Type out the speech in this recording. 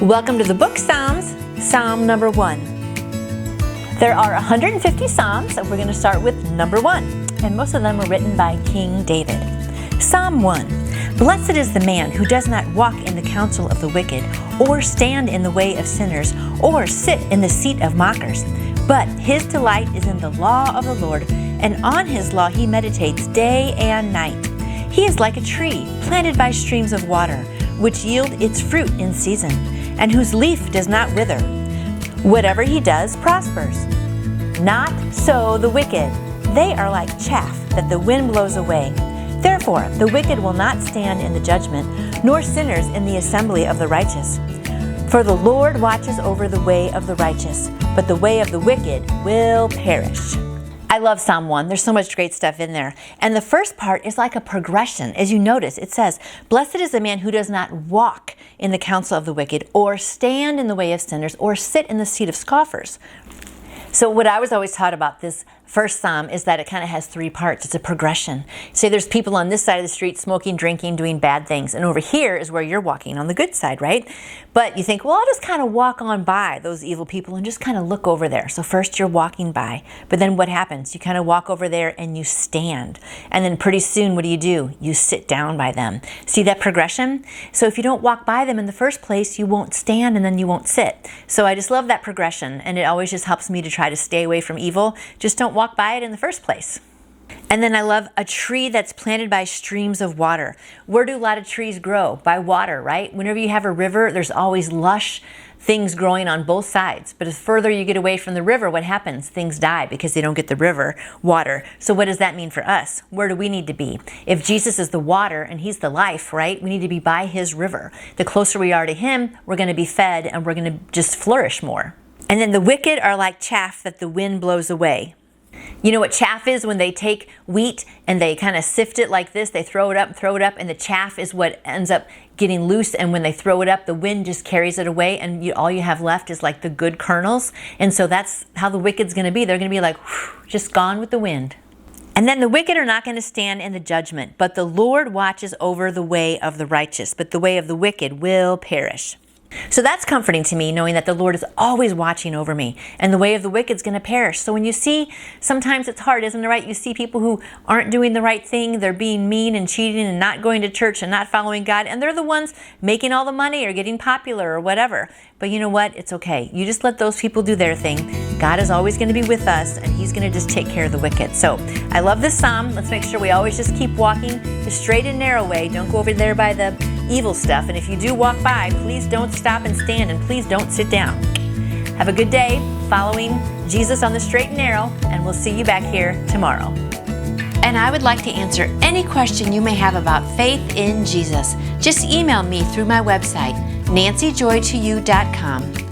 Welcome to the book Psalms, Psalm number 1. There are 150 Psalms, and we're going to start with number 1. And most of them were written by King David. Psalm 1. Blessed is the man who does not walk in the counsel of the wicked, or stand in the way of sinners, or sit in the seat of mockers. But his delight is in the law of the Lord, and on his law he meditates day and night. He is like a tree planted by streams of water, which yield its fruit in season, and whose leaf does not wither. Whatever he does prospers. Not so the wicked. They are like chaff that the wind blows away. Therefore, the wicked will not stand in the judgment, nor sinners in the assembly of the righteous. For the Lord watches over the way of the righteous, but the way of the wicked will perish. I love Psalm 1. There's so much great stuff in there. And the first part is like a progression. As you notice, it says, blessed is the man who does not walk in the counsel of the wicked, or stand in the way of sinners, or sit in the seat of scoffers. So what I was always taught about this first psalm is that it kind of has 3 parts. It's a progression. Say there's people on this side of the street smoking, drinking, doing bad things. And over here is where you're walking on the good side, right? But you think, well, I'll just kind of walk on by those evil people and just kind of look over there. So first you're walking by. But then what happens? You kind of walk over there and you stand. And then pretty soon, what do? You sit down by them. See that progression? So if you don't walk by them in the first place, you won't stand and then you won't sit. So I just love that progression. And it always just helps me to try to stay away from evil. Just don't walk by it in the first place. And then I love a tree that's planted by streams of water. Where do a lot of trees grow? By water, right? Whenever you have a river, there's always lush things growing on both sides. But the further you get away from the river, what happens? Things die because they don't get the river water. So what does that mean for us? Where do we need to be? If Jesus is the water and he's the life, right? We need to be by his river. The closer we are to him, we're going to be fed and we're going to just flourish more. And then the wicked are like chaff that the wind blows away. You know what chaff is? When they take wheat and they kind of sift it like this, they throw it up, and the chaff is what ends up getting loose. And when they throw it up, the wind just carries it away, and all you have left is like the good kernels. And so that's how the wicked's going to be. They're going to be like, whew, just gone with the wind. And then the wicked are not going to stand in the judgment, but the Lord watches over the way of the righteous, but the way of the wicked will perish. So that's comforting to me, knowing that the Lord is always watching over me, and the way of the wicked is going to perish. So when you see, sometimes it's hard, isn't it right? You see people who aren't doing the right thing, they're being mean and cheating and not going to church and not following God, and they're the ones making all the money or getting popular or whatever. But you know what? It's okay. You just let those people do their thing. God is always going to be with us, and he's going to just take care of the wicked. So I love this psalm. Let's make sure we always just keep walking the straight and narrow way. Don't go over there by the evil stuff. And if you do walk by, please don't stop and stand, and please don't sit down. Have a good day following Jesus on the straight and narrow, and we'll see you back here tomorrow. And I would like to answer any question you may have about faith in Jesus. Just email me through my website, nancyjoytoyou.com.